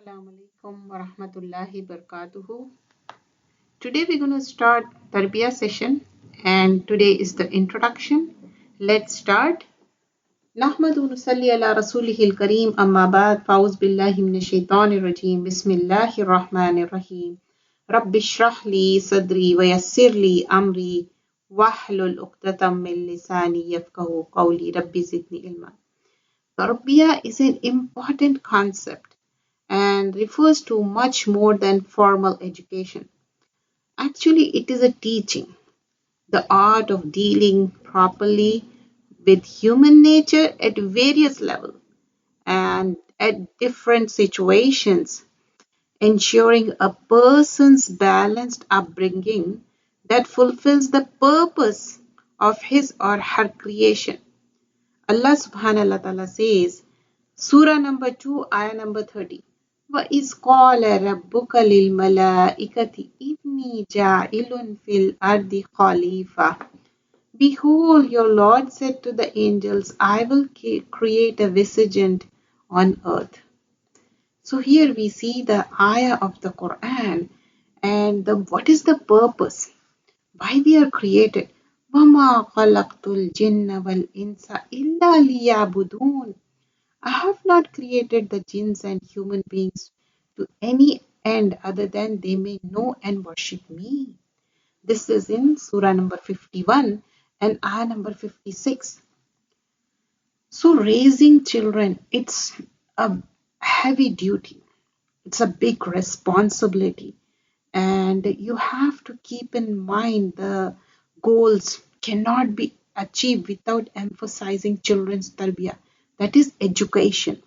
Assalamu alaikum wa rahmatullahi barakatuhu. Today we're going to start Tarbiyah session and today is the introduction. Let's start. نحمد ونصلي على رسوله الكريم أما بعد فأعوذ بالله من الشيطان الرجيم بسم الله الرحمن الرحيم رب اشرح لي صدري ويسر لي أمري واحلل عقدة من لساني يفقهوا قولي رب زدني علما. Tarbiyah is an important concept and refers to much more than formal education. Actually, it is a teaching, the art of dealing properly with human nature at various levels and at different situations, ensuring a person's balanced upbringing that fulfills the purpose of his or her creation. Allah subhanahu wa ta'ala says, Surah number 2, ayah number 30. وَإِذْ قَالَ رَبُّكَ لِلْمَلَائِكَةِ إِنِّي جَاعِلٌ فِي الْأَرْضِ خَلِيفَةً. Behold, your Lord said to the angels, I will create a vicegerent on earth. So here we see the ayah of the Quran and what is the purpose? Why we are created? وَمَا خَلَقْتُ الْجِنَّ وَالْإِنسَ إِلَّا لِيَعْبُدُونَ. I have not created the jinns and human beings to any end other than they may know and worship me. This is in Surah number 51 and ayah number 56. So raising children, it's a heavy duty. It's a big responsibility. And you have to keep in mind the goals cannot be achieved without emphasizing children's tarbiyah. That is education.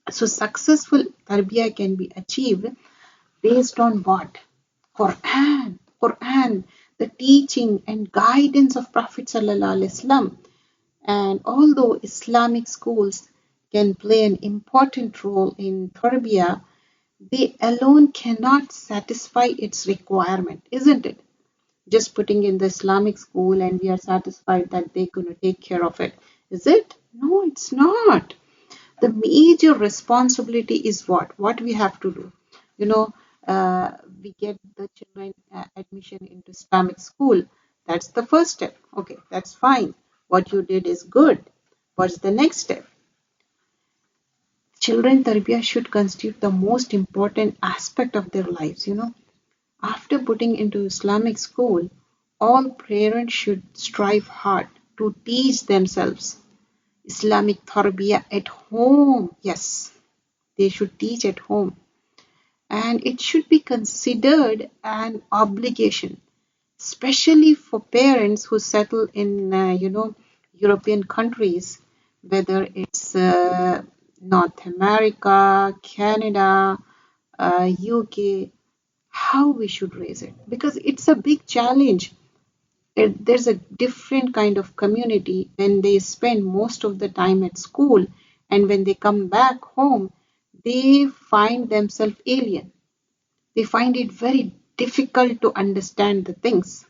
So successful tarbiyah can be achieved based on what? Quran, the teaching and guidance of Prophet Sallallahu Alaihi Wasallam. And although Islamic schools can play an important role in tarbiyah, they alone cannot satisfy its requirement, isn't it? Just putting in the Islamic school and we are satisfied that they're going to take care of it. Is it? No, it's not. The major responsibility is what? What we have to do. We get the children admission into Islamic school. That's the first step. Okay, that's fine. What you did is good. What's the next step? Children tarbiyah should constitute the most important aspect of their lives, After putting into Islamic school, all parents should strive hard to teach themselves Islamic tarbiyah at home. Yes, they should teach at home. And it should be considered an obligation, especially for parents who settle in, European countries, whether it's North America, Canada, UK, how we should raise it. Because it's a big challenge. There's a different kind of community when they spend most of the time at school and when they come back home, they find themselves alien. They find it very difficult to understand the things.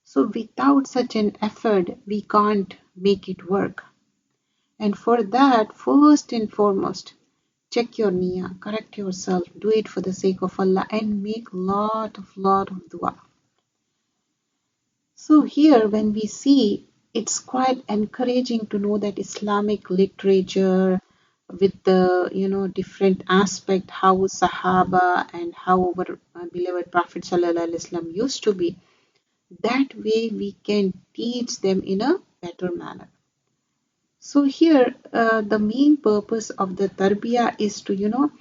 So without such an effort, we can't make it work. And for that, first and foremost, check your niyyah, correct yourself, do it for the sake of Allah and make lot of dua. So here when we see, it's quite encouraging to know that Islamic literature with the different aspect how Sahaba and how our beloved Prophet Sallallahu Alaihi Wasallam used to be. That way we can teach them in a better manner. So here the main purpose of the tarbiyah is to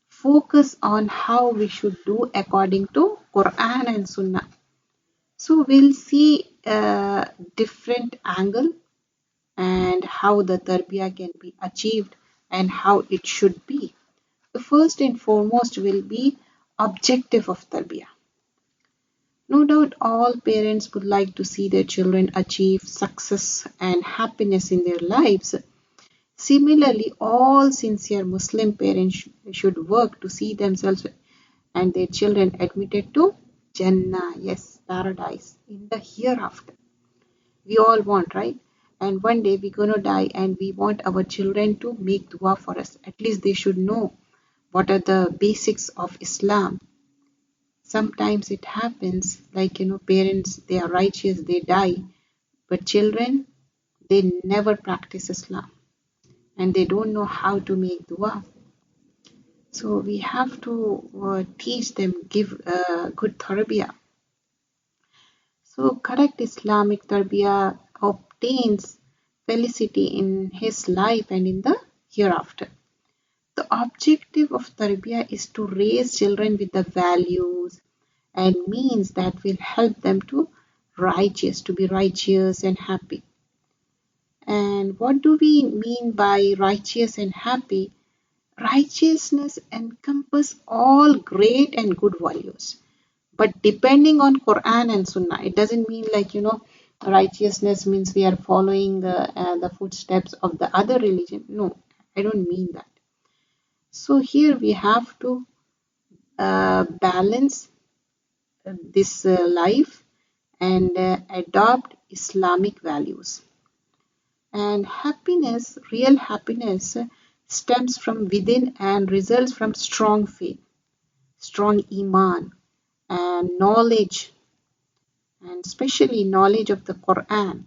focus on how we should do according to Quran and Sunnah. So we'll see a different angle and how the tarbiyah can be achieved and how it should be. The first and foremost will be objective of tarbiyah. No doubt all parents would like to see their children achieve success and happiness in their lives. Similarly, all sincere Muslim parents should work to see themselves and their children admitted to Jannah, yes, paradise, in the hereafter. We all want, right? And one day we're going to die and we want our children to make dua for us. At least they should know what are the basics of Islam. Sometimes it happens like, parents, they are righteous, they die, but children, they never practice Islam and they don't know how to make dua. So we have to teach them, give good tarbiyah. So correct Islamic tarbiyah obtains felicity in his life and in the hereafter. The objective of tarbiyah is to raise children with the values and means that will help them to be righteous and happy. And what do we mean by righteous and happy? Righteousness encompasses all great and good values. But depending on Quran and Sunnah, it doesn't mean like, righteousness means we are following the footsteps of the other religion. No, I don't mean that. So here we have to balance this life and adopt Islamic values. And happiness, real happiness, stems from within and results from strong faith, strong iman, and knowledge, and especially knowledge of the Quran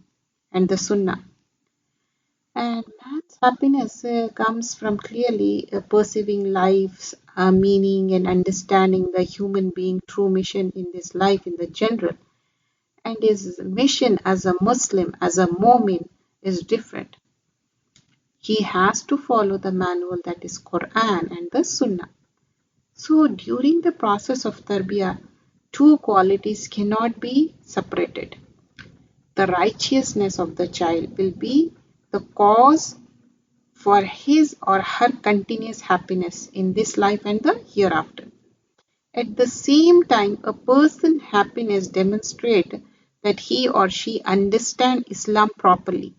and the Sunnah. And man's happiness comes from clearly perceiving life's meaning and understanding the human being true mission in this life in the general. And his mission as a Muslim, as a Mu'min, is different. He has to follow the manual, that is Quran and the Sunnah. So during the process of tarbiyah, two qualities cannot be separated. The righteousness of the child will be the cause for his or her continuous happiness in this life and the hereafter. At the same time, a person's happiness demonstrates that he or she understands Islam properly,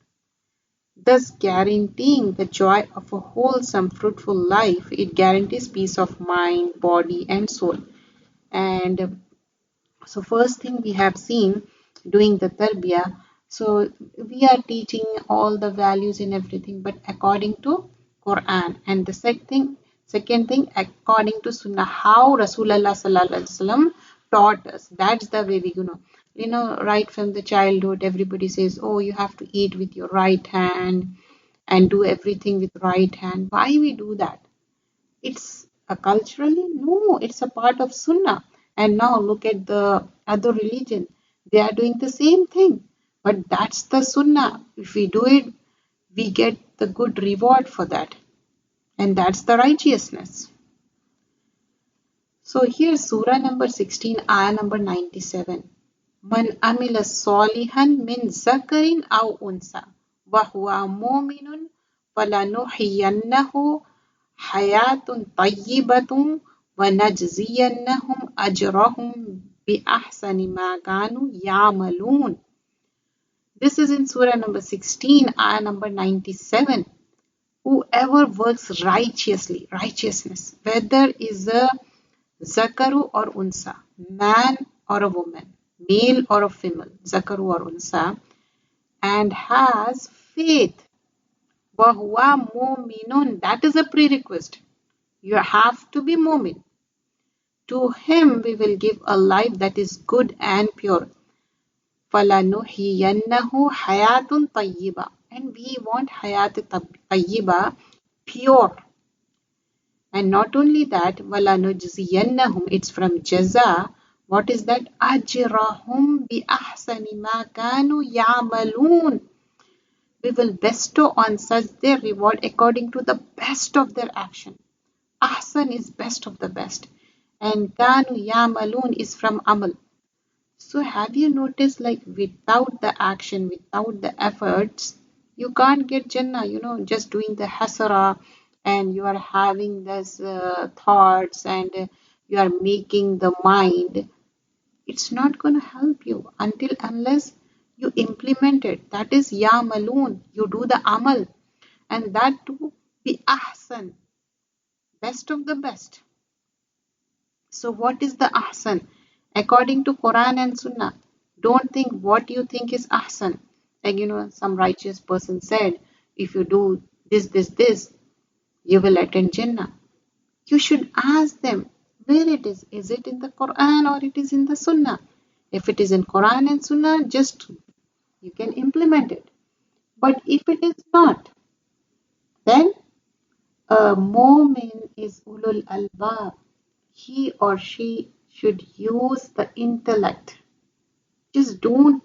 thus guaranteeing the joy of a wholesome, fruitful life. It guarantees peace of mind, body, and soul. And so first thing we have seen doing the tarbiyah, so we are teaching all the values and everything, but according to Quran. And the second thing according to Sunnah, how Rasulullah Sallallahu Alaihi Wasallam taught us. That's the way we right from the childhood, everybody says, oh, you have to eat with your right hand and do everything with right hand. Why we do that? It's culturally? No, it's a part of Sunnah. And now look at the other religion. They are doing the same thing. But that's the Sunnah. If we do it, we get the good reward for that. And that's the righteousness. So here's Surah number 16, ayah number 97. Man amila salihan min zakarin aw unsa wa huwa mu'minun falanuhyiyannahu hayatun tayyibatun wa najziyannahum ajrahum bi ahsani ma kanu ya'malun. This is in Surah number 16, ayah number 97. Whoever works righteously, righteousness, whether is a zakaru or unsa, man or a woman, male or a female, zakaru or unsa, and has faith, wahuwa mu'minun, that is a prerequisite. You have to be mu'min. To him we will give a life that is good and pure. فَلَنُحْيِيَنَّهُ حَيَاتٌ طَيِّبَةٌ, and we want hayat tayyiba, pure. And not only that, وَلَنُجْزِيَنَّهُم, it's from jaza. What is that? أَجْرَهُم بِأَحْسَنِ مَا كَانُوا يَعْمَلُونَ. We will bestow on such their reward according to the best of their action. Ahsan is best of the best. And كَانُوا يَعْمَلُونَ is from amal. So have you noticed, like, without the action, without the efforts, you can't get Jannah, just doing the hasara, and you are having this thoughts and you are making the mind. It's not going to help you unless you implement it. That is ya'malun. You do the amal. And that too be ahsan. Best of the best. So what is the ahsan? According to Quran and Sunnah, don't think what you think is ahsan. Like, some righteous person said, if you do this, you will attend Jannah. You should ask them where it is. Is it in the Quran or it is in the Sunnah? If it is in Quran and Sunnah, just you can implement it. But if it is not, then a mu'min is ulul albab. He or she should use the intellect. Just don't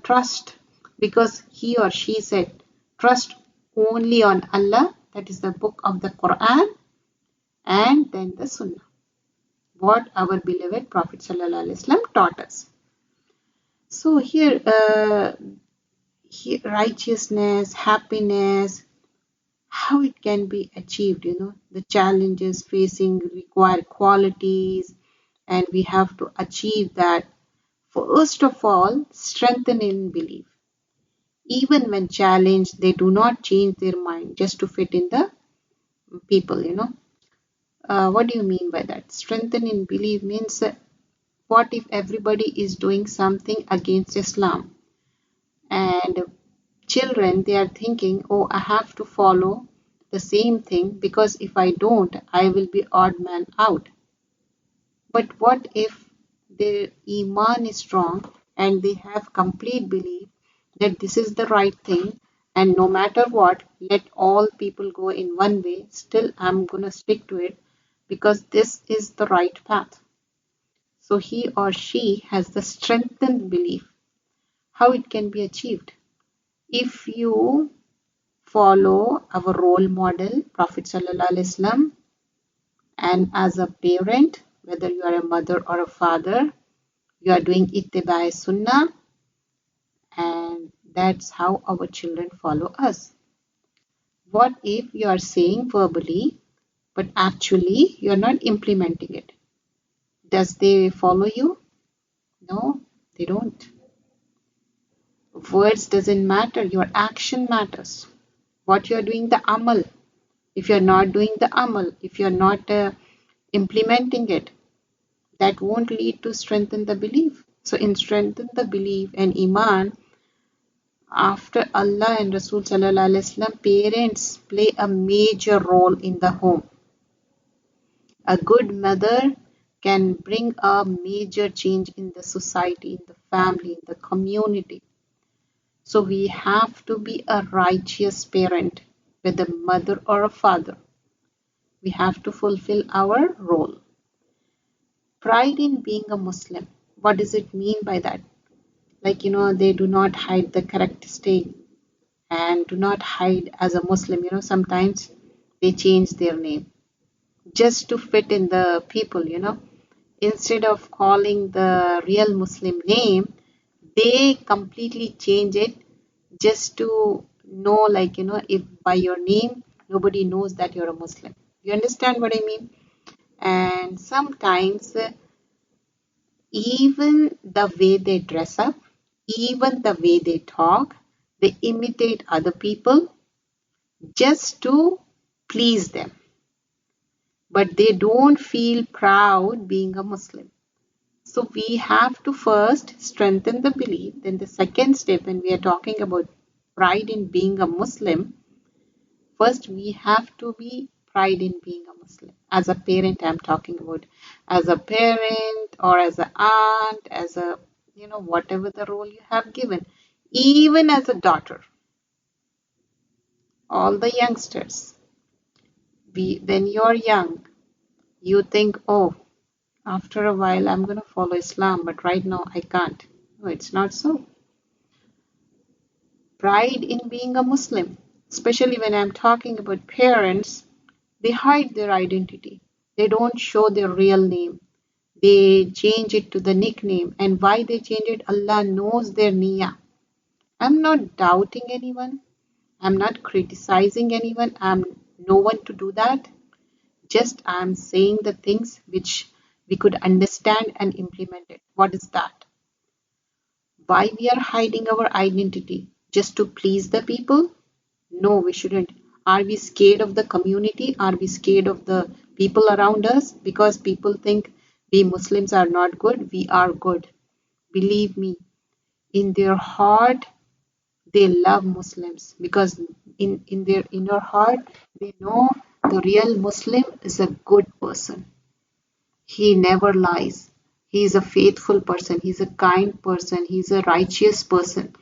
trust because he or she said trust only on Allah, that is the book of the Quran, and then the Sunnah, what our beloved Prophet ﷺ taught us. So here righteousness, happiness, how it can be achieved, the challenges facing require qualities, and we have to achieve that. First of all, strengthen in belief. Even when challenged, they do not change their mind just to fit in the people. What do you mean by that? Strengthen in belief means what if everybody is doing something against Islam? And children, they are thinking, oh, I have to follow the same thing because if I don't, I will be odd man out. But what if their iman is strong and they have complete belief that this is the right thing, and no matter what, let all people go in one way, still I'm gonna stick to it because this is the right path. So he or she has the strengthened belief. How it can be achieved? If you follow our role model, Prophet Sallallahu Alaihi Wasallam, and as a parent, whether you are a mother or a father, you are doing ittibai sunnah, and that's how our children follow us. What if you are saying verbally, but actually you are not implementing it? Does they follow you? No, they don't. Words doesn't matter, your action matters. What you are doing, the amal. If you are not doing the amal, if you are not implementing it, that won't lead to strengthen the belief. So in strengthen the belief and iman, after Allah and Rasul Sallallahu Alaihi Wasallam, parents play a major role in the home. A good mother can bring a major change in the society, in the family, in the community. So we have to be a righteous parent, whether mother or a father. We have to fulfill our role. Pride in being a Muslim. What does it mean by that? Like, they do not hide the characteristic and do not hide as a Muslim. Sometimes they change their name just to fit in the people. Instead of calling the real Muslim name, they completely change it just to know, like, if by your name, nobody knows that you're a Muslim. You understand what I mean? And sometimes even the way they dress up, even the way they talk, they imitate other people just to please them. But they don't feel proud being a Muslim. So we have to first strengthen the belief. Then the second step, when we are talking about pride in being a Muslim, first we have to be pride in being a Muslim. As a parent, I'm talking about as a parent or as an aunt, as a, whatever the role you have given. Even as a daughter, all the youngsters, when you're young, you think, oh, after a while I'm going to follow Islam, but right now I can't. No, it's not so. Pride in being a Muslim, especially when I'm talking about parents, they hide their identity. They don't show their real name. They change it to the nickname. And why they change it, Allah knows their niyyah. I'm not doubting anyone. I'm not criticizing anyone. I'm no one to do that. Just I'm saying the things which we could understand and implement it. What is that? Why we are hiding our identity? Just to please the people? No, we shouldn't. Are we scared of the community? Are we scared of the people around us? Because people think we Muslims are not good. We are good. Believe me, in their heart, they love Muslims because in their inner heart, they know The real Muslim is a good person. He never lies. He is a faithful person. He's a kind person. He's a righteous person.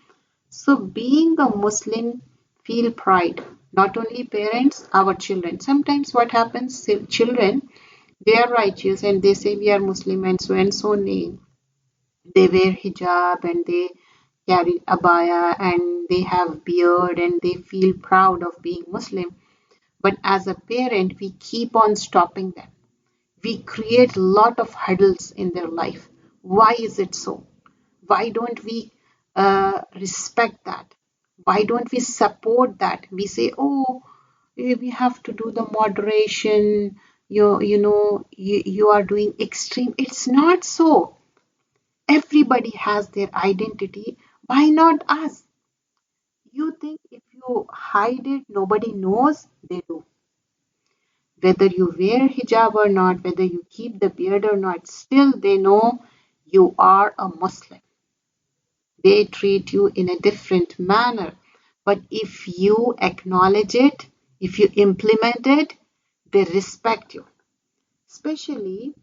So being a Muslim, feel pride. Not only parents, our children. Sometimes what happens, children, they are righteous and they say we are Muslim and so name. They wear hijab and they carry abaya and they have beard and they feel proud of being Muslim. But as a parent, we keep on stopping them. We create a lot of hurdles in their life. Why is it so? Why don't we respect that? Why don't we support that? We say, oh, we have to do the moderation. You are doing extreme. It's not so. Everybody has their identity. Why not us? You think if you hide it, nobody knows? They do. Whether you wear hijab or not, whether you keep the beard or not, still they know you are a Muslim. They treat you in a different manner. But if you acknowledge it, if you implement it, they respect you. Especially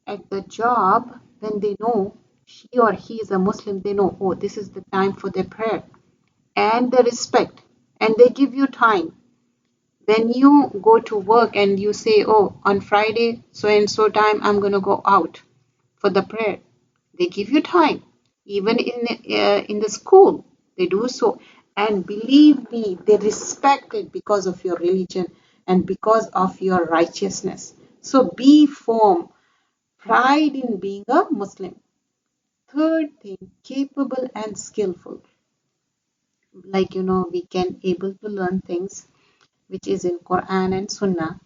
at the job, when they know she or he is a Muslim, they know, oh, this is the time for their prayer. And they respect and they give you time. When you go to work and you say, oh, on Friday, so and so time, I'm going to go out for the prayer. They give you time. Even in the school, they do so. And believe me, they respect it because of your religion and because of your righteousness. So be firm. Pride in being a Muslim. Third thing, capable and skillful. Like, we can able to learn things which is in Quran and Sunnah,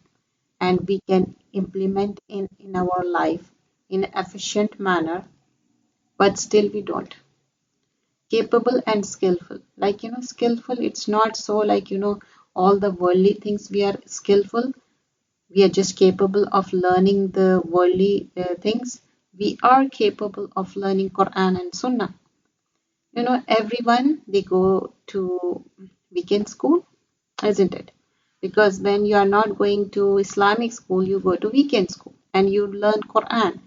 and we can implement in our life in an efficient manner, but still we don't. Capable and skillful. Like, skillful, it's not so like, all the worldly things we are skillful. We are just capable of learning the worldly things. We are capable of learning Quran and Sunnah. Everyone, they go to weekend school, isn't it? Because when you are not going to Islamic school, you go to weekend school and you learn Quran.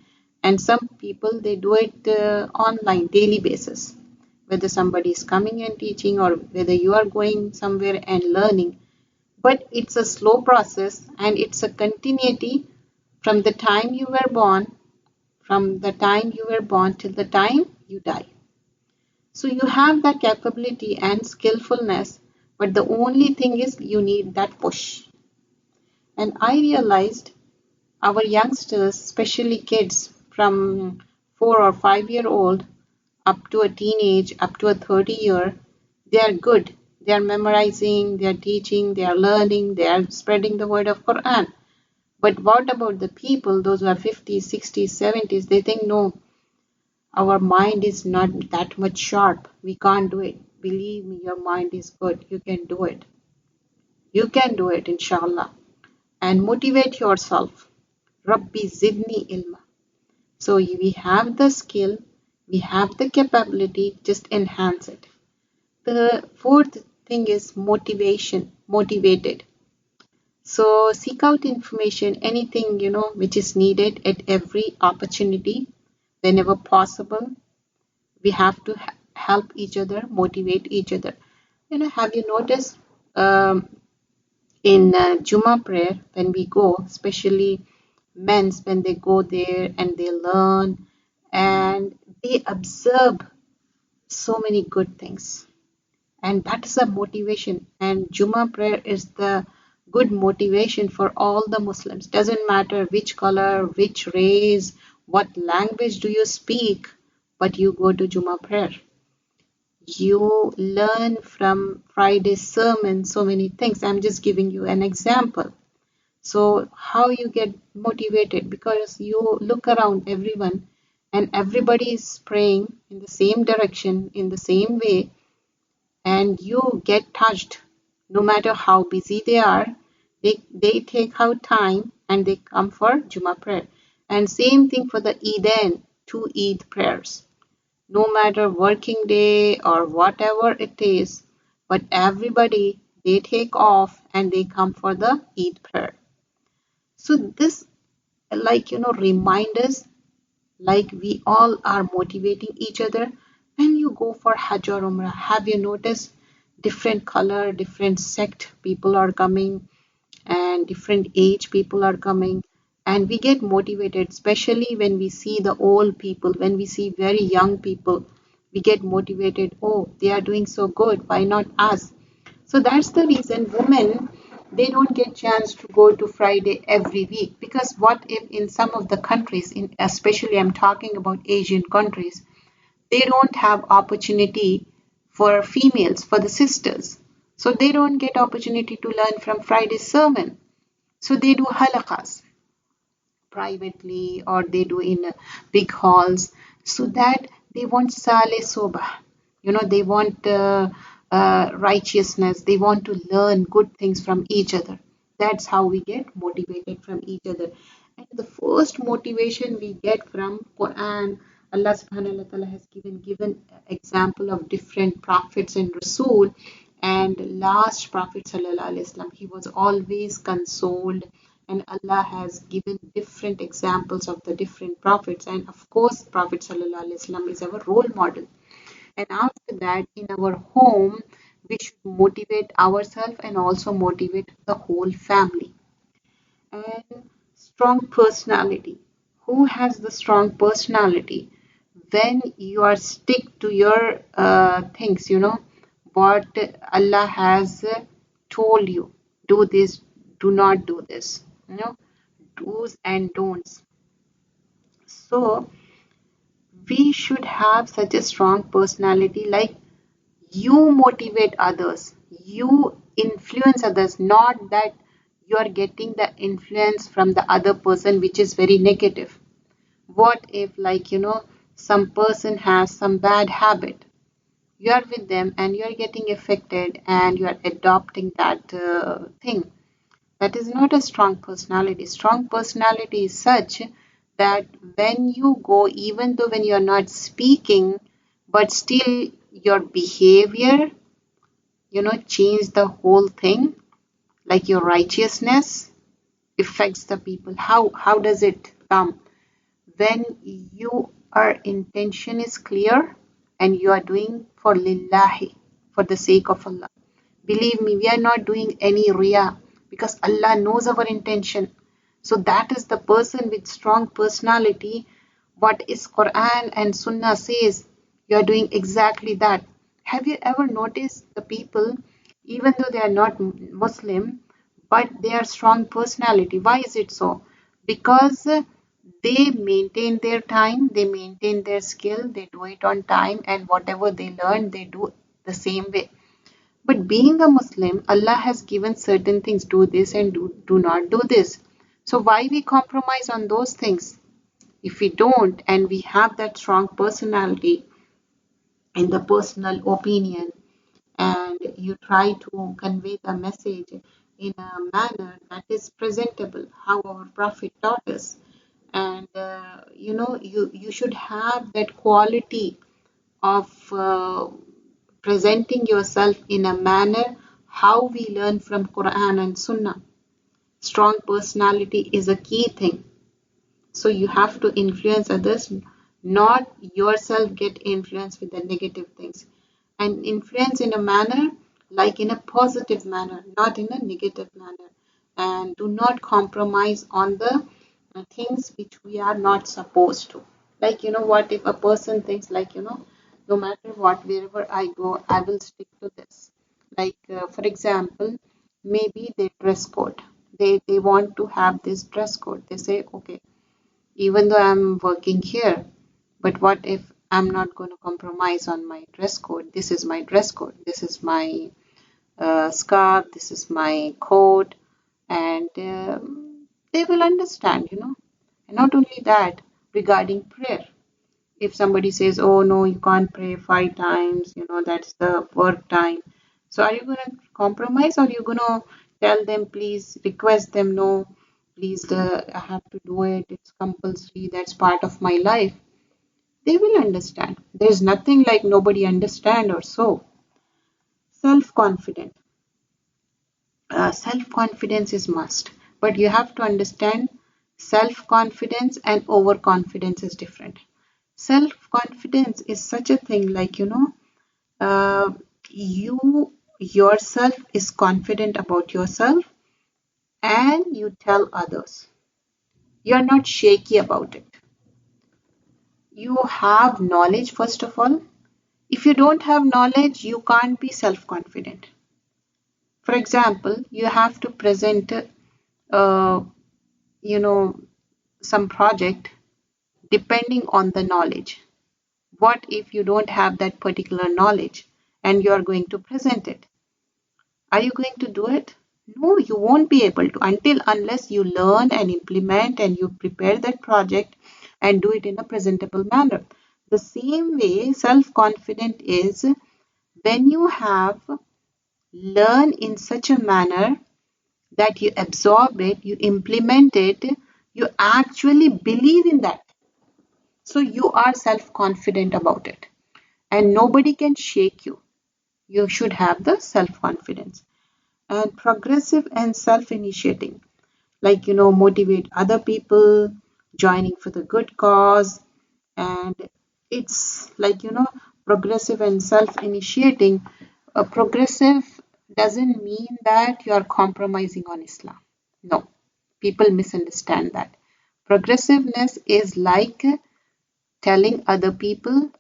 And some people, they do it online, daily basis. Whether somebody is coming and teaching or whether you are going somewhere and learning. But it's a slow process and it's a continuity from the time you were born, till the time you die. So you have that capability and skillfulness, but the only thing is you need that push. And I realized our youngsters, especially kids from 4 or 5 year old up to a teenage, up to a 30 year, they are good. They are memorizing, they are teaching, they are learning, they are spreading the word of Quran. But what about the people, those who are 50s, 60s, 70s, they think, no, our mind is not that much sharp. We can't do it. Believe me, your mind is good. You can do it. You can do it, inshallah. And motivate yourself. Rabbi zidni ilma. So we have the skill, we have the capability, just enhance it. The fourth thing is motivation, motivated. So seek out information, anything, which is needed at every opportunity, whenever possible. We have to help each other, motivate each other. Have you noticed in Juma prayer when we go, especially men's when they go there and they learn and they observe so many good things, and that is a motivation. And Juma prayer is the good motivation for all the Muslims. Doesn't matter which color, which race, what language do you speak, but you go to Juma prayer. You learn from Friday's sermon so many things. I'm just giving you an example. So how you get motivated? Because you look around everyone and everybody is praying in the same direction, in the same way, and you get touched. No matter how busy they are, they take out time and they come for Juma prayer. And same thing for the Eidain, 2 Eid prayers. No matter working day or whatever it is, but everybody, they take off and they come for the Eid prayer. So this, remind us, like we all are motivating each other. When you go for Hajj or Umrah, have you noticed different color, different sect people are coming, and different age people are coming, and we get motivated, especially when we see the old people, when we see very young people, we get motivated. Oh, they are doing so good, why not us? So that's the reason women, they don't get chance to go to Friday every week, because what if in some of the countries, in especially I'm talking about Asian countries, they don't have opportunity for females, for the sisters. So they don't get opportunity to learn from Friday's sermon. So they do halaqas privately, or they do in big halls, so that they want saleh sobah. They want righteousness. They want to learn good things from each other. That's how we get motivated from each other. And the first motivation we get from Quran, Allah subhanahu wa ta'ala has given example of different prophets and Rasul. And last Prophet sallallahu alaihi wasallam, he was always consoled, and Allah has given different examples of the different prophets. And of course, Prophet sallallahu alaihi wasallam is our role model. And after that, in our home, we should motivate ourselves and also motivate the whole family. And strong personality. Who has the strong personality? When you are stick to your things, what Allah has told you, do this, do not do this, do's and don'ts. So we should have such a strong personality, like you motivate others, you influence others, not that you are getting the influence from the other person which is very negative. What if, some person has some bad habit, you are with them and you are getting affected and you are adopting that thing? That is not a strong personality. Strong personality is such that when you go, even though when you are not speaking, but still your behavior, change the whole thing, like your righteousness affects the people. How does it come? When your intention is clear and you are doing for lillahi, for the sake of Allah. Believe me, we are not doing any riya, because Allah knows our intention. So that is the person with strong personality. What is Quran and Sunnah says, you are doing exactly that. Have you ever noticed the people, even though they are not Muslim, but they are strong personality? Why is it so? Because they maintain their time, they maintain their skill, they do it on time, and whatever they learn, they do the same way. But being a Muslim, Allah has given certain things, do this and do not do this. So why we compromise on those things? If we don't, and we have that strong personality in the personal opinion, and you try to convey the message in a manner that is presentable, how our Prophet taught us, and you should have that quality of presenting yourself in a manner how we learn from Quran and Sunnah. Strong personality is a key thing. So you have to influence others, not yourself get influenced with the negative things. And influence in a manner, like in a positive manner, not in a negative manner. And do not compromise on the things which we are not supposed to. Like, what if a person thinks, like, no matter what, wherever I go, I will stick to this. Like, for example, maybe their dress code. They want to have this dress code. They say, okay, even though I'm working here, but what if I'm not going to compromise on my dress code? This is my dress code. This is my scarf. This is my coat. And they will understand, And not only that, regarding prayer. If somebody says, oh no, you can't pray 5 times, that's the work time. So are you going to compromise, or are you going to tell them, please request them, no, please, I have to do it, it's compulsory, that's part of my life? They will understand. There's nothing like nobody understand or so. Self-confident. self-confidence is must. But you have to understand self-confidence and overconfidence is different. Self-confidence is such a thing like, uh, you yourself is confident about yourself and you tell others. You're not shaky about it. You have knowledge, first of all. If you don't have knowledge, you can't be self-confident. For example, you have to present, uh, you know, some project depending on the knowledge. What if you don't have that particular knowledge and you are going to present it? Are you going to do it? No, you won't be able to until unless you learn and implement and you prepare that project and do it in a presentable manner. The same way self-confident is when you have learn in such a manner that you absorb it, you implement it, you actually believe in that. So you are self-confident about it and nobody can shake you. You should have the self-confidence. And progressive and self-initiating, like, motivate other people, joining for the good cause. And it's like, progressive and self-initiating. Progressive doesn't mean that you are compromising on Islam. No, people misunderstand that. Progressiveness is like telling other people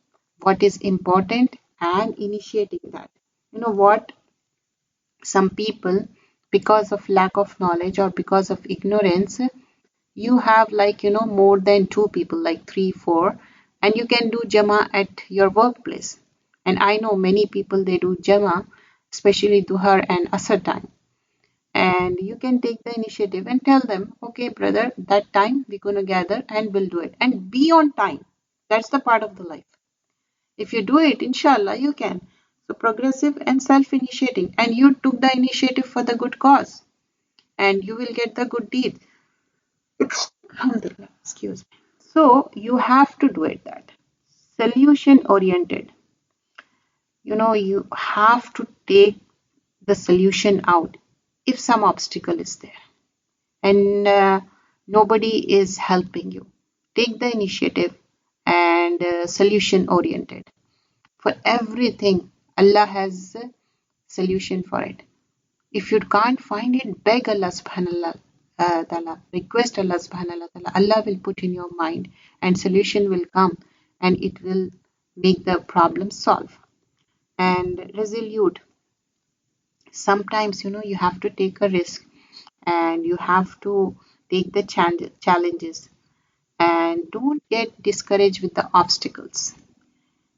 what is important and initiating that. You know what? Some people, because of lack of knowledge or because of ignorance, you have like, more than two people, like three, four, and you can do Jama at your workplace. And I know many people, they do Jama, especially Duhar and Asr time. And you can take the initiative and tell them, okay, brother, that time we're going to gather and we'll do it. And be on time. That's the part of the life. If you do it, inshallah, you can. So progressive and self-initiating. And you took the initiative for the good cause. And you will get the good deed. Alhamdulillah, excuse me. So you have to do it that. Solution oriented. You have to take the solution out if some obstacle is there and nobody is helping you. Take the initiative and solution oriented. For everything, Allah has a solution for it. If you can't find it, beg Allah subhanallah ta'ala, request Allah subhanallah ta'ala. Allah will put in your mind and solution will come and it will make the problem solve. And resolute. Sometimes, you have to take a risk and you have to take the challenges and don't get discouraged with the obstacles.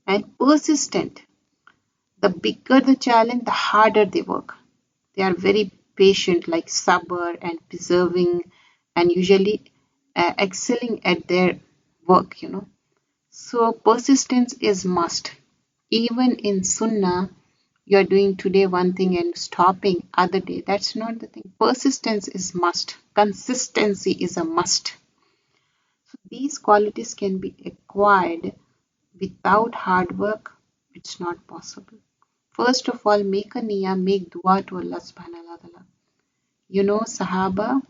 And persistent. The bigger the challenge, the harder they work. They are very patient, like sabr and preserving, and usually excelling at their work. So persistence is must. Even in Sunnah, you are doing today one thing and stopping other day. That's not the thing. Persistence is must. Consistency is a must. So these qualities can be acquired without hard work. It's not possible. First of all, make a niyyah, make dua to Allah subhanahu wa ta'ala. Sahaba,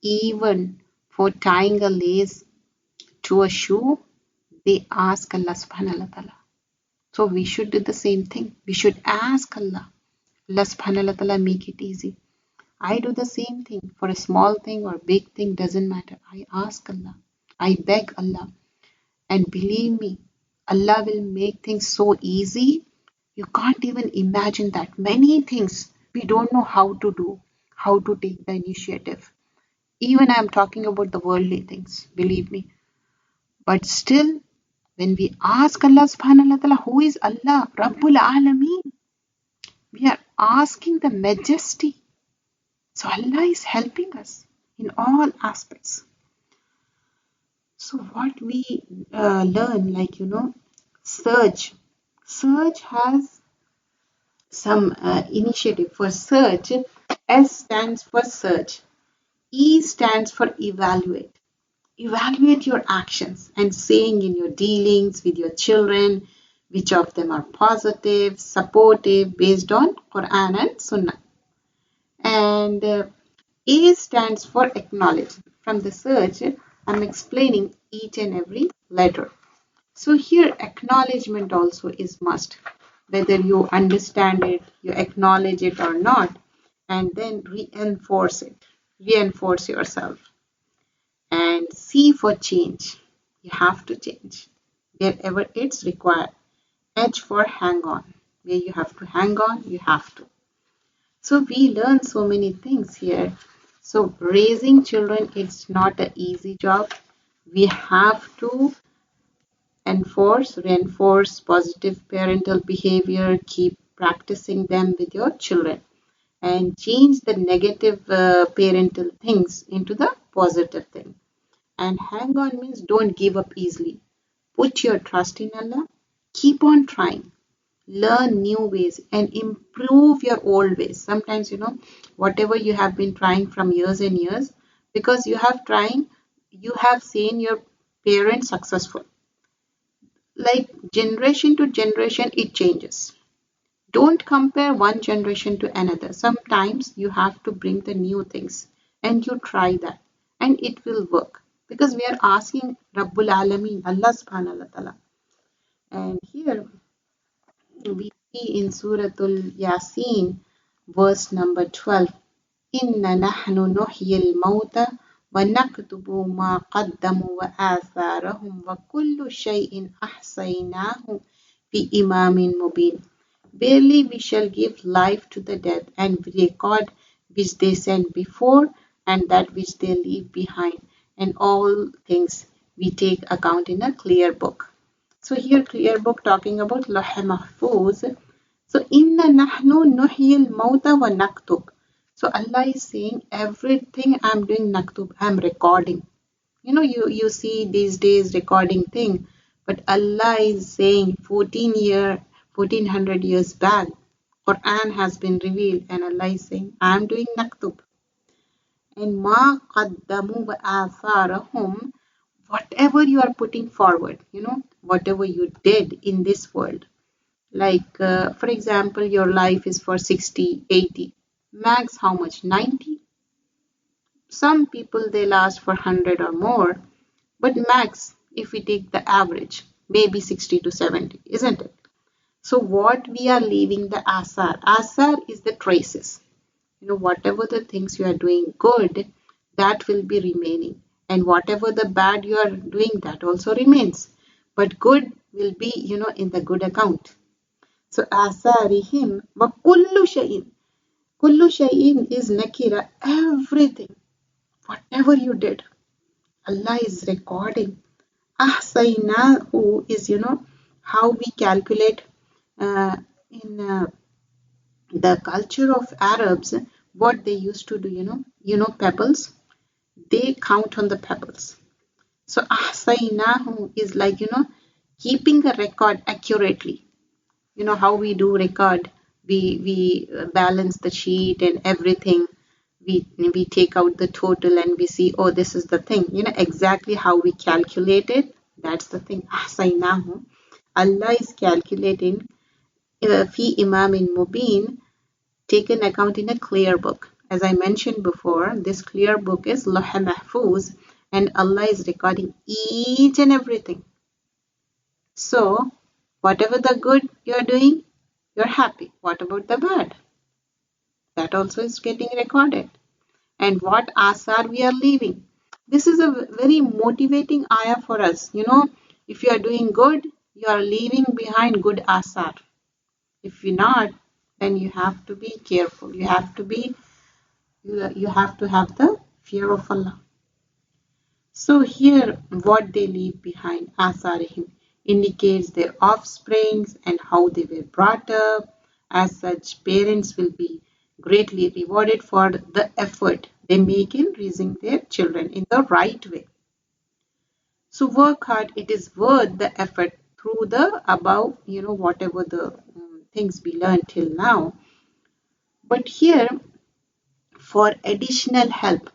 even for tying a lace to a shoe, they ask Allah subhanahu wa ta'ala. So we should do the same thing. We should ask Allah. Allah subhanahu wa ta'ala make it easy. I do the same thing. For a small thing or big thing, doesn't matter. I ask Allah. I beg Allah. And believe me, Allah will make things so easy. You can't even imagine that. Many things we don't know how to do, how to take the initiative. Even I'm talking about the worldly things, believe me. But still, when we ask Allah subhanahu wa ta'ala, who is Allah, Rabbul Alameen, we are asking the majesty. So Allah is helping us in all aspects. So what we learn, like, search. Search has some initiative. For search, S stands for search. E stands for evaluate. Evaluate your actions and saying in your dealings with your children, which of them are positive, supportive, based on Quran and Sunnah. And A stands for acknowledge. From the search, I'm explaining each and every letter. So here acknowledgement also is must. Whether you understand it, you acknowledge it or not, and then reinforce it. Reinforce yourself. And C for change. You have to change wherever it's required. H for hang on. Where you have to hang on, you have to. So we learn so many things here. So raising children, it's not an easy job. We have to reinforce positive parental behavior, keep practicing them with your children, and change the negative parental things into the positive thing. And hang on means don't give up easily. Put your trust in Allah. Keep on trying. Learn new ways and improve your old ways. Sometimes, whatever you have been trying from years and years, because you have seen your parents successful. Like generation to generation, it changes. Don't compare one generation to another. Sometimes you have to bring the new things and you try that and it will work because we are asking Rabbul Alameen, Allah subhanahu wa ta'ala. And here we see in Suratul Yasin, verse number 12, Inna nahnu nuhyil mawta wa naktubu ma qaddamu wa atharahum wa kullu shay'in ahsaynahu fi imamin mubin. Verily we shall give life to the dead and record which they sent before and that which they leave behind, and all things we take account in a clear book. So here clear book talking about Lawh Mahfuz. So inna nahnu nuhyil mauta wa naktub. So Allah is saying everything I'm doing naktub, I'm recording. You see these days recording thing, but Allah is saying 1400 years back, Quran has been revealed and Allah is saying I'm doing naktub. And ma qaddamu wa atharahum, whatever you are putting forward, whatever you did in this world. Like, for example, your life is for 60, 80. Max how much? 90? Some people, they last for 100 or more. But max, if we take the average, maybe 60 to 70, isn't it? So what we are leaving the asar. Asar is the traces. Whatever the things you are doing good, that will be remaining. And whatever the bad you are doing, that also remains. But good will be, in the good account. So asarihim wa kullu shay'in. Kullu shay'in is nakira, everything. Whatever you did, Allah is recording. Ahsaynahu is, how we calculate in the culture of Arabs, what they used to do, pebbles. They count on the pebbles. So ahsaynahu is like, keeping a record accurately. How we do record, we balance the sheet and everything. We take out the total and we see, oh, this is the thing. Exactly how we calculate it. That's the thing. Ahsaynahu. Allah is calculating fi imamin mubin, taken account in a clear book. As I mentioned before, this clear book is Lawh Mahfuz, and Allah is recording each and everything. So, whatever the good you're doing, you're happy. What about the bad? That also is getting recorded. And what asar we are leaving. This is a very motivating ayah for us. If you are doing good, you are leaving behind good asar. If you're not, then you have to be careful. You have to have the fear of Allah. So here, what they leave behind, asarihim, indicates their offsprings and how they were brought up. As such, parents will be greatly rewarded for the effort they make in raising their children in the right way. So work hard, it is worth the effort through the above, whatever the things we learned till now. But here, for additional help,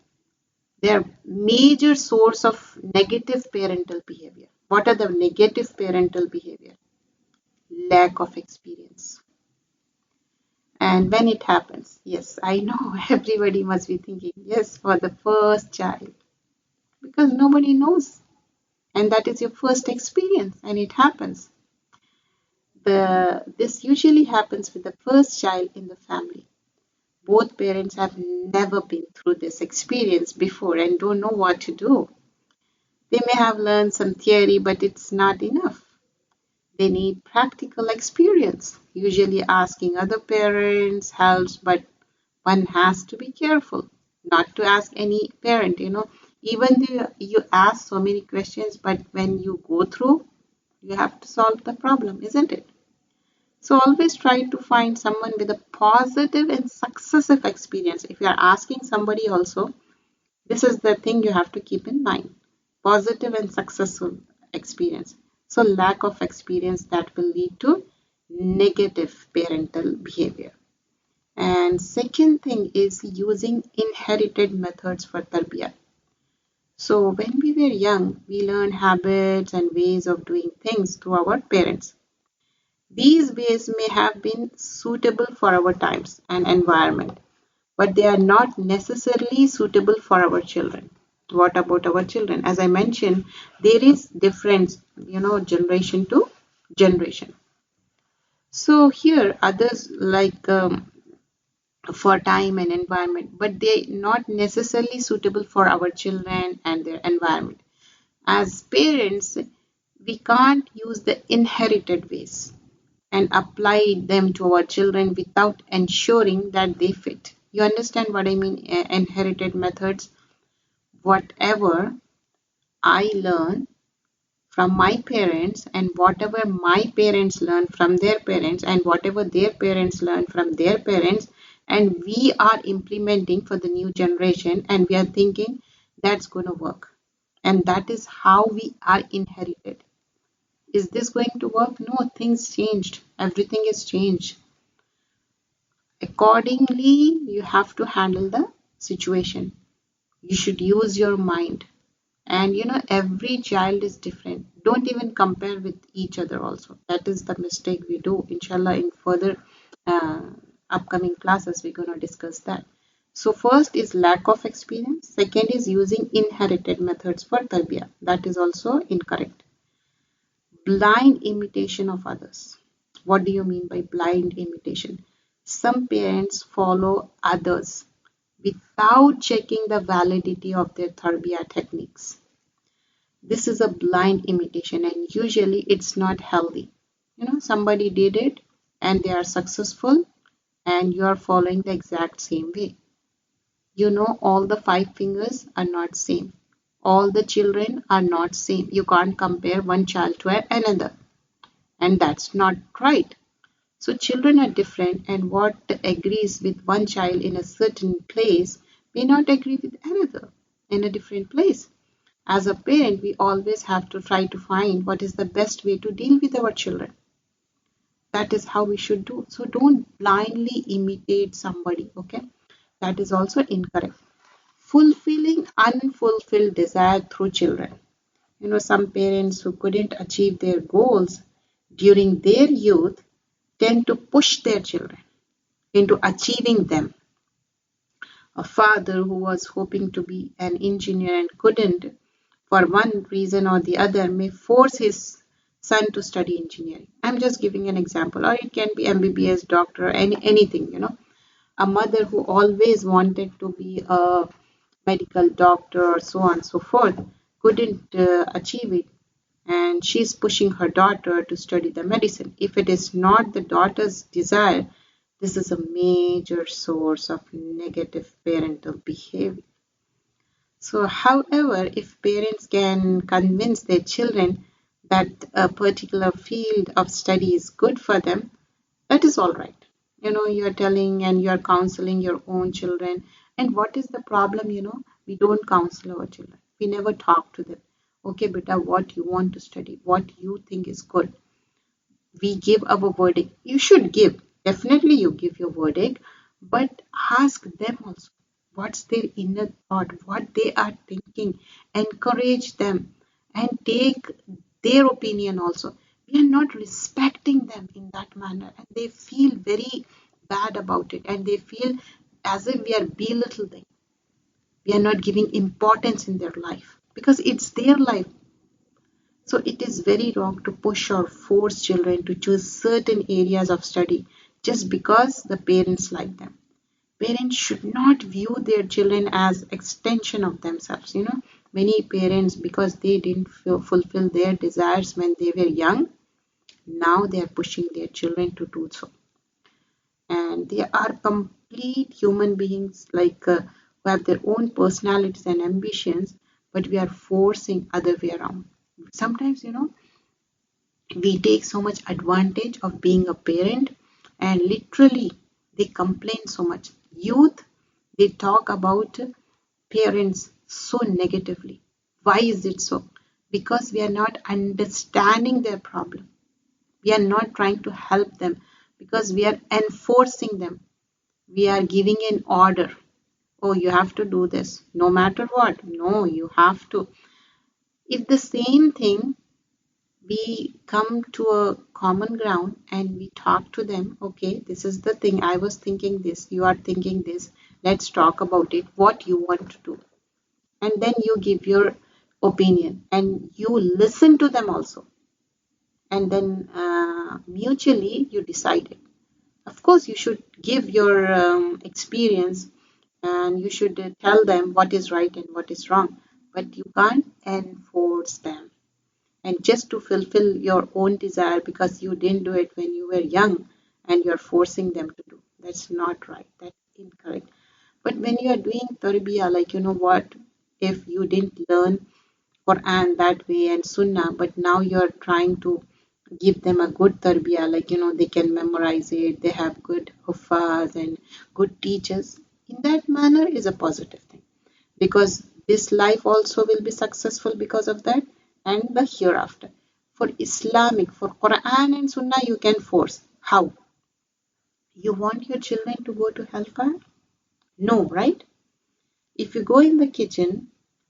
their major source of negative parental behavior. What are the negative parental behavior? Lack of experience. And when it happens, yes, I know everybody must be thinking, yes, for the first child, because nobody knows. And that is your first experience, and it happens. This usually happens with the first child in the family. Both parents have never been through this experience before and don't know what to do. They may have learned some theory, but it's not enough. They need practical experience. Usually asking other parents helps, but one has to be careful not to ask any parent. Even though you ask so many questions, but when you go through, you have to solve the problem, isn't it? So always try to find someone with a positive and successive experience. If you are asking somebody also, this is the thing you have to keep in mind. Positive and successful experience. So lack of experience, that will lead to negative parental behavior. And second thing is using inherited methods for tarbiyah. So when we were young, we learned habits and ways of doing things through our parents. These ways may have been suitable for our times and environment, but they are not necessarily suitable for our children. What about our children? As I mentioned, there is difference, generation to generation. So here others like for time and environment, but they not necessarily suitable for our children and their environment. As parents, we can't use the inherited ways and apply them to our children without ensuring that they fit. You understand what I mean? Inherited methods. Whatever I learn from my parents, and whatever my parents learn from their parents, and whatever their parents learn from their parents, and we are implementing for the new generation, and we are thinking that's going to work. And that is how we are inherited. Is this going to work? No, things changed. Everything is changed. Accordingly, you have to handle the situation. You should use your mind. And every child is different. Don't even compare with each other also. That is the mistake we do. Inshallah, in further uh, upcoming classes, we're going to discuss that. So first is lack of experience. Second is using inherited methods for tarbiyah. That is also incorrect. Blind imitation of others. What do you mean by blind imitation? Some parents follow others without checking the validity of their tarbiyah techniques. This is a blind imitation, and usually it's not healthy. Somebody did it and they are successful, and you are following the exact same way. All the five fingers are not same. All the children are not same. You can't compare one child to another, and that's not right. So children are different, and what agrees with one child in a certain place may not agree with another in a different place. As a parent, we always have to try to find what is the best way to deal with our children. That is how we should do. So don't blindly imitate somebody, okay? That is also incorrect. Fulfilling unfulfilled desire through children. Some parents who couldn't achieve their goals during their youth tend to push their children into achieving them. A father who was hoping to be an engineer and couldn't, for one reason or the other, may force his son to study engineering. I'm just giving an example, or it can be MBBS, doctor, anything. A mother who always wanted to be a medical doctor, so on and so forth, couldn't achieve it, and she's pushing her daughter to study the medicine. If it is not the daughter's desire, this is a major source of negative parental behavior. So, however, if parents can convince their children that a particular field of study is good for them, that is all right. You're telling and you're counseling your own children. And what is the problem? We don't counsel our children. We never talk to them. Okay, beta, what you want to study, what you think is good. We give our verdict. You should give. Definitely you give your verdict, but ask them also what's their inner thought, what they are thinking. Encourage them and take their opinion also. We are not respecting them in that manner, and they feel very bad about it, and they feel as if we are belittling, we are not giving importance in their life because it's their life. So it is very wrong to push or force children to choose certain areas of study just because the parents like them. Parents should not view their children as extension of themselves. Many parents, because they didn't fulfill their desires when they were young, now they are pushing their children to do so. And they are complete human beings, like who have their own personalities and ambitions, but we are forcing other way around. Sometimes, we take so much advantage of being a parent, and literally they complain so much. Youth, they talk about parents so negatively. Why is it so? Because we are not understanding their problem. We are not trying to help them because we are enforcing them. We are giving an order. Oh, you have to do this no matter what. No, you have to. If the same thing, we come to a common ground and we talk to them, okay, this is the thing, I was thinking this, you are thinking this, let's talk about it, what you want to do. And then you give your opinion and you listen to them also. And then mutually you decide it. Of course, you should give your experience and you should tell them what is right and what is wrong, but you can't enforce them. And just to fulfill your own desire because you didn't do it when you were young and you're forcing them to do. That's not right. That's incorrect. But when you are doing tarbiyah, like what, if you didn't learn Quran that way and Sunnah, but now you're trying to give them a good tarbiyah, like they can memorize it, they have good huffaz and good teachers. In that manner is a positive thing because this life also will be successful because of that and the hereafter. For Islamic, for Quran and Sunnah, you can force. How? You want your children to go to hellfire? No, right? If you go in the kitchen,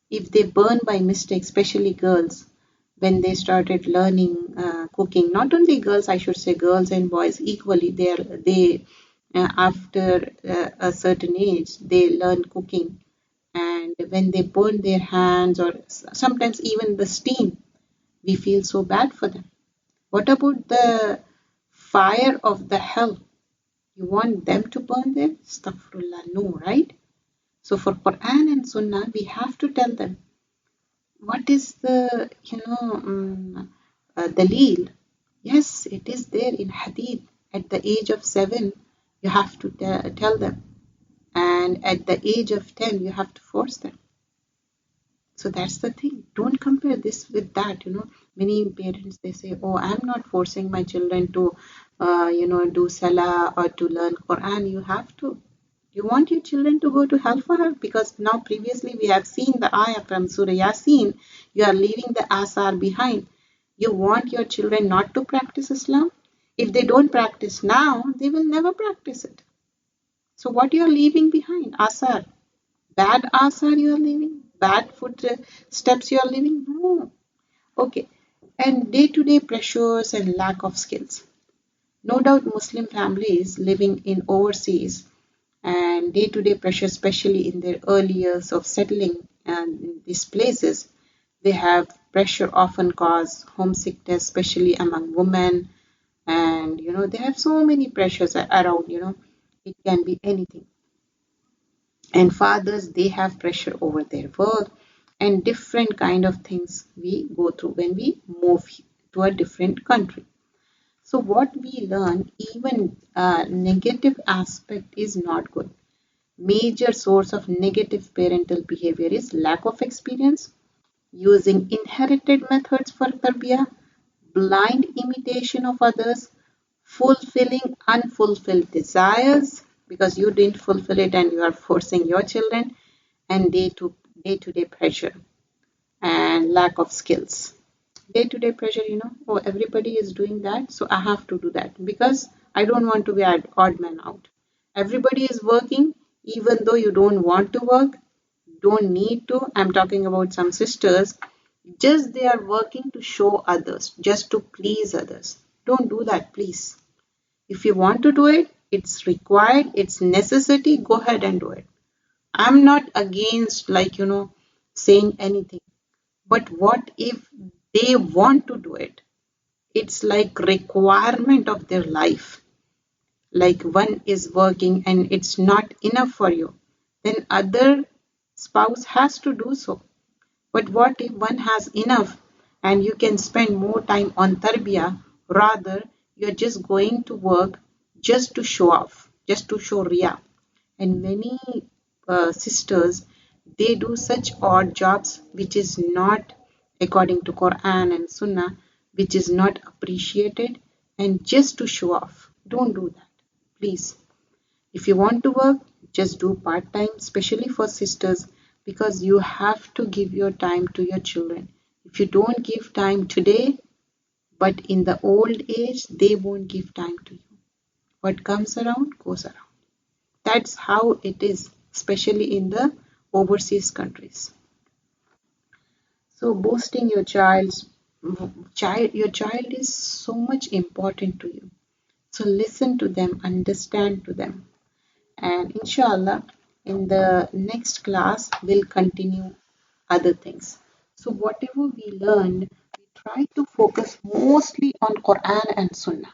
if they burn by mistake, especially girls, when they started learning cooking, not only girls, I should say girls and boys equally, they after a certain age, they learn cooking. And when they burn their hands or sometimes even the steam, we feel so bad for them. What about the fire of the hell? You want them to burn there? Astaghfirullah, no, right? So for Quran and Sunnah, we have to tell them what is the, dalil. Yes, it is there in Hadith. At the age of 7, you have to tell them. And at the age of 10, you have to force them. So that's the thing. Don't compare this with that. Many parents, they say, oh, I'm not forcing my children to, do salah or to learn Quran. You have to. You want your children to go to hellfire? Because now previously we have seen the ayah from Surah Yasin. You are leaving the asar behind. You want your children not to practice Islam? If they don't practice now, they will never practice it. So what you are leaving behind? Asar. Bad asar you are leaving? Bad footsteps you are leaving? No. Okay. And day-to-day pressures and lack of skills. No doubt Muslim families living in overseas and day-to-day pressure, especially in their early years of settling in these places, they have pressure often cause homesickness, especially among women. And, they have so many pressures around, it can be anything. And fathers, they have pressure over their work and different kind of things we go through when we move to a different country. So what we learn, even negative aspect is not good. Major source of negative parental behavior is lack of experience, using inherited methods for tarbiyah, blind imitation of others, fulfilling unfulfilled desires because you didn't fulfill it and you are forcing your children, and day-to-day pressure and lack of skills. Day-to-day pressure, oh, everybody is doing that, so I have to do that because I don't want to be odd man out. Everybody is working, even though you don't want to work, don't need to. I'm talking about some sisters, just they are working to show others, just to please others. Don't do that, please. If you want to do it, it's required, it's necessity, go ahead and do it. I'm not against, like, saying anything. But what if they want to do it? It's like requirement of their life. Like one is working and it's not enough for you, then other spouse has to do so. But what if one has enough and you can spend more time on tarbiyah, rather you're just going to work just to show off, just to show riya. And many sisters, they do such odd jobs which is not according to Quran and Sunnah, which is not appreciated, and just to show off. Don't do that, please. If you want to work, just do part time, especially for sisters, because you have to give your time to your children. If you don't give time today, but in the old age, they won't give time to you. What comes around goes around. That's how it is, especially in the overseas countries. So boosting your child is so much important to you. So listen to them, understand to them. And inshallah, in the next class, we'll continue other things. So whatever we learned, we try to focus mostly on Quran and Sunnah.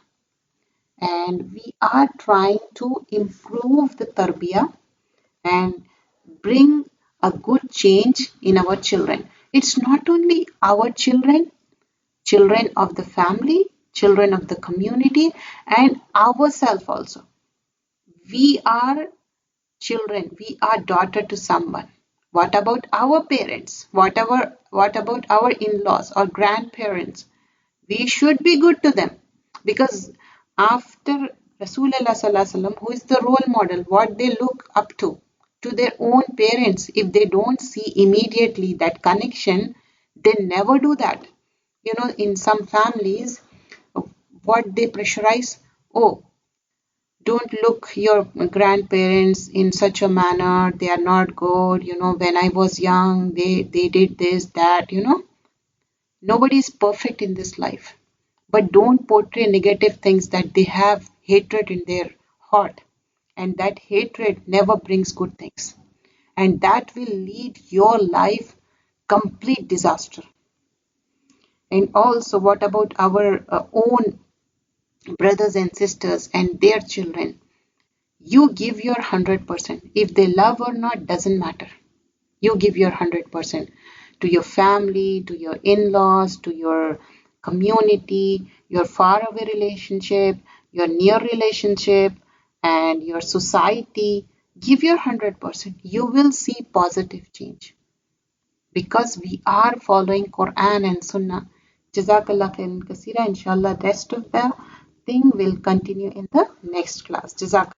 And we are trying to improve the tarbiyah and bring a good change in our children. It's not only our children, children of the family, children of the community, and ourselves also. We are children, we are daughter to someone. What about our parents? What about our in-laws or grandparents? We should be good to them, because after Rasulullah Sallallahu Alaihi Wasallam, who is the role model, what they look up to their own parents, if they don't see immediately that connection, they never do that. In some families, what they pressurize, oh, don't look your grandparents in such a manner, they are not good, when I was young, they did this, that. Nobody is perfect in this life, but don't portray negative things, that they have hatred in their heart, and that hatred never brings good things, and that will lead your life complete disaster. And also, what about our own brothers and sisters and their children? You give your 100%. If they love or not, doesn't matter. You give your 100% to your family, to your in-laws, to your community, your far-away relationship, your near relationship, and your society. Give your 100%. You will see positive change, because we are following Quran and Sunnah. Jazakallah khairan kasira. Inshallah, rest of the thing will continue in the next class. Jazakallah.